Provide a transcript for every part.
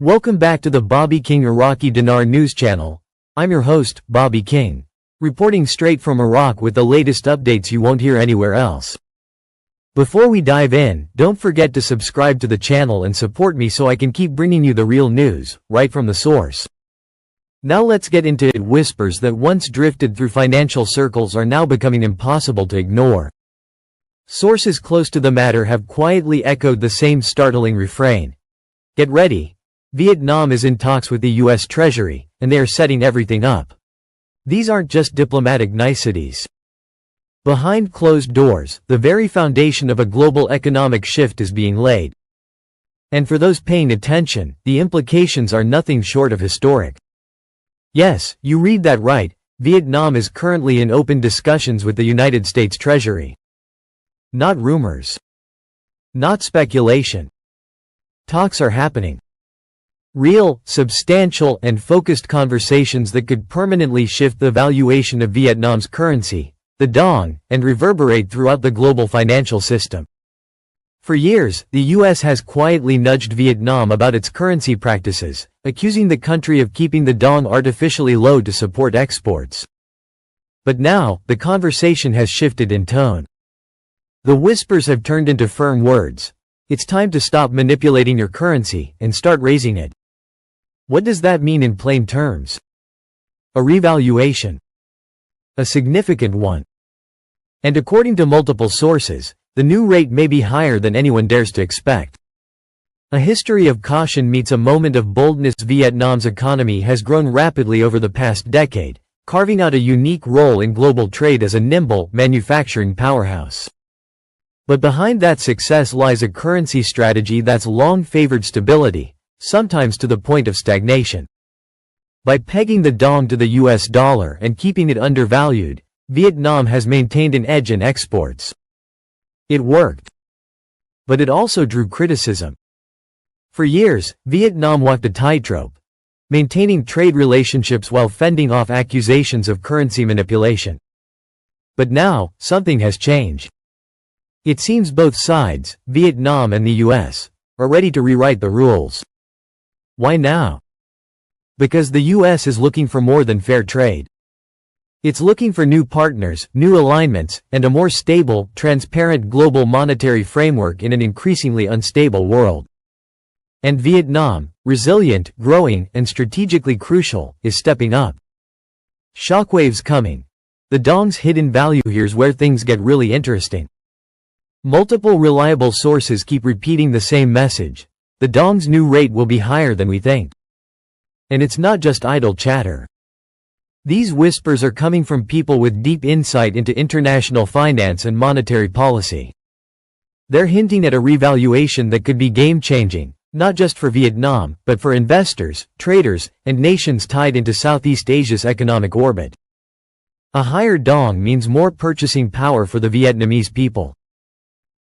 Welcome back to the Bobby King Iraqi Dinar News Channel. I'm your host, Bobby King, reporting straight from Iraq with the latest updates you won't hear anywhere else. Before we dive in, don't forget to subscribe to the channel and support me so I can keep bringing you the real news, right from the source. Now let's get into it. Whispers that once drifted through financial circles are now becoming impossible to ignore. Sources close to the matter have quietly echoed the same startling refrain. Get ready. Vietnam is in talks with the US Treasury, and they are setting everything up. These aren't just diplomatic niceties. Behind closed doors, the very foundation of a global economic shift is being laid. And for those paying attention, the implications are nothing short of historic. Yes, you read that right, Vietnam is currently in open discussions with the United States Treasury. Not rumors. Not speculation. Talks are happening. Real, substantial, and focused conversations that could permanently shift the valuation of Vietnam's currency, the dong, and reverberate throughout the global financial system. For years, the US has quietly nudged Vietnam about its currency practices, accusing the country of keeping the dong artificially low to support exports. But now, the conversation has shifted in tone. The whispers have turned into firm words. It's time to stop manipulating your currency and start raising it. What does that mean in plain terms? A revaluation. A significant one. And according to multiple sources, the new rate may be higher than anyone dares to expect. A history of caution meets a moment of boldness. Vietnam's economy has grown rapidly over the past decade, carving out a unique role in global trade as a nimble, manufacturing powerhouse. But behind that success lies a currency strategy that's long favored stability, sometimes to the point of stagnation. By pegging the dong to the US dollar and keeping it undervalued, Vietnam has maintained an edge in exports. It worked. But it also drew criticism. For years, Vietnam walked a tightrope, maintaining trade relationships while fending off accusations of currency manipulation. But now, something has changed. It seems both sides, Vietnam and the US, are ready to rewrite the rules. Why now? Because the US is looking for more than fair trade. It's looking for new partners, new alignments, and a more stable, transparent global monetary framework in an increasingly unstable world. And Vietnam, resilient, growing, and strategically crucial, is stepping up. Shockwaves coming. The dong's hidden value. Here's where things get really interesting. Multiple reliable sources keep repeating the same message. The dong's new rate will be higher than we think. And it's not just idle chatter. These whispers are coming from people with deep insight into international finance and monetary policy. They're hinting at a revaluation that could be game-changing, not just for Vietnam, but for investors, traders, and nations tied into Southeast Asia's economic orbit. A higher dong means more purchasing power for the Vietnamese people.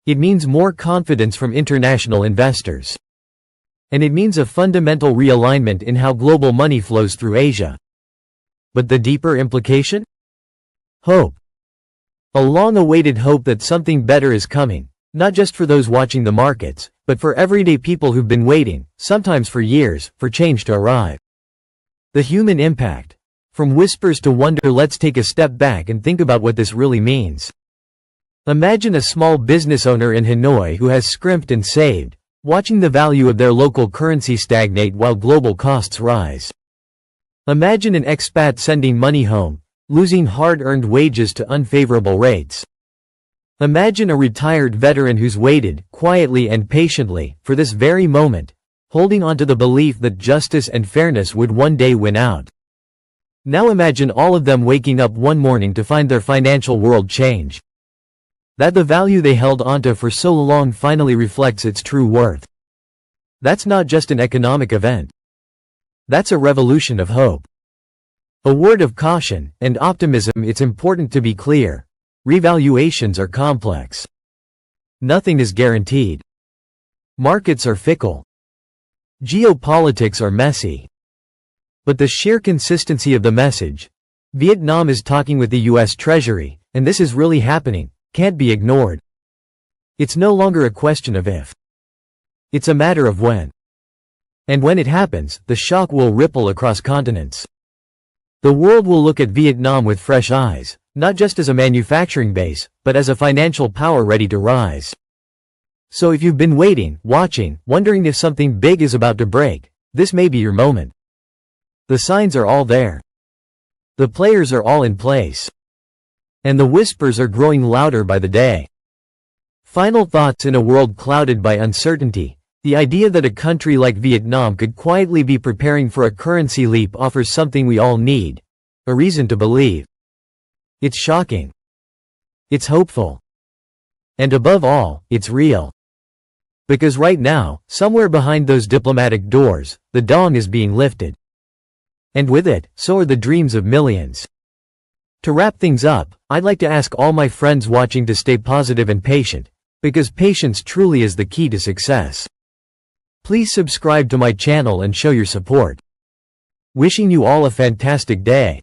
It means more confidence from international investors. And it means a fundamental realignment in how global money flows through Asia. But the deeper implication? Hope. A long-awaited hope that something better is coming, not just for those watching the markets, but for everyday people who've been waiting, sometimes for years, for change to arrive. The human impact. From whispers to wonder. Let's take a step back and think about what this really means. Imagine a small business owner in Hanoi who has scrimped and saved, watching the value of their local currency stagnate while global costs rise. Imagine an expat sending money home, losing hard-earned wages to unfavorable rates. Imagine a retired veteran who's waited, quietly and patiently, for this very moment, holding on to the belief that justice and fairness would one day win out. Now imagine all of them waking up one morning to find their financial world change. That the value they held onto for so long finally reflects its true worth. That's not just an economic event. That's a revolution of hope. A word of caution and optimism. It's important to be clear. Revaluations are complex. Nothing is guaranteed. Markets are fickle. Geopolitics are messy. But the sheer consistency of the message, Vietnam is talking with the US Treasury, and this is really happening, can't be ignored. It's no longer a question of if. It's a matter of when. And when it happens, the shock will ripple across continents. The world will look at Vietnam with fresh eyes, not just as a manufacturing base, but as a financial power ready to rise. So if you've been waiting, watching, wondering if something big is about to break, this may be your moment. The signs are all there. The players are all in place. And the whispers are growing louder by the day. Final thoughts. In a world clouded by uncertainty, the idea that a country like Vietnam could quietly be preparing for a currency leap offers something we all need: a reason to believe. It's shocking. It's hopeful. And above all, it's real. Because right now, somewhere behind those diplomatic doors, the dong is being lifted. And with it, so are the dreams of millions. To wrap things up, I'd like to ask all my friends watching to stay positive and patient, because patience truly is the key to success. Please subscribe to my channel and show your support. Wishing you all a fantastic day.